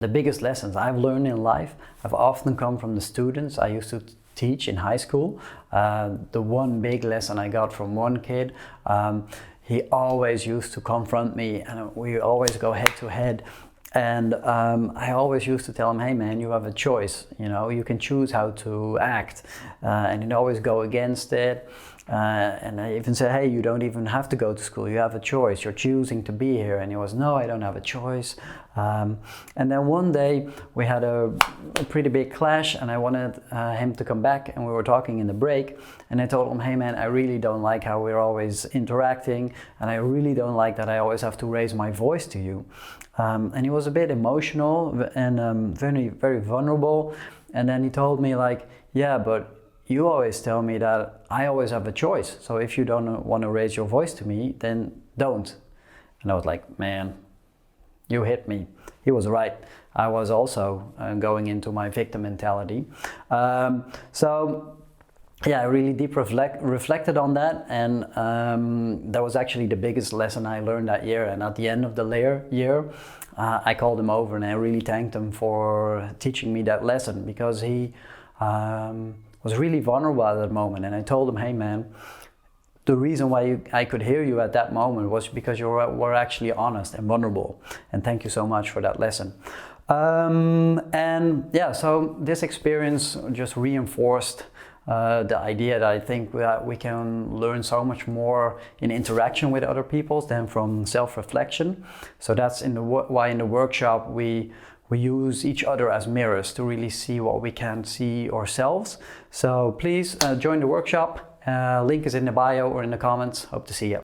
The biggest lessons I've learned in life have often come from the students I used to teach in high school. The one big lesson I got from one kid, he always used to confront me and we always go head to head. And I always used to tell him, hey man, you have a choice, you can choose how to act, and he'd always go against it. And I even said, hey, you don't even have to go to school, you have a choice, you're choosing to be here. And he was, no, I don't have a choice. And then one day we had a pretty big clash and I wanted him to come back, and we were talking in the break, and I told him, hey man, I really don't like how we're always interacting, and I really don't like that I always have to raise my voice to you. And he was a bit emotional and very, very vulnerable. And then he told me like, yeah, but you always tell me that I always have a choice. So if you don't want to raise your voice to me, then don't. And I was like, man, you hit me. He was right. I was also going into my victim mentality. Yeah, I really deep reflected on that, and that was actually the biggest lesson I learned that year. And at the end of the year, I called him over and I really thanked him for teaching me that lesson, because he was really vulnerable at that moment. And I told him, hey man, the reason why I could hear you at that moment was because you were actually honest and vulnerable. And thank you so much for that lesson. And yeah, so this experience just reinforced the idea that I think that we can learn so much more in interaction with other people than from self-reflection. So that's why in the workshop we use each other as mirrors to really see what we can't see ourselves. So please join the workshop. Link is in the bio or in the comments. Hope to see you.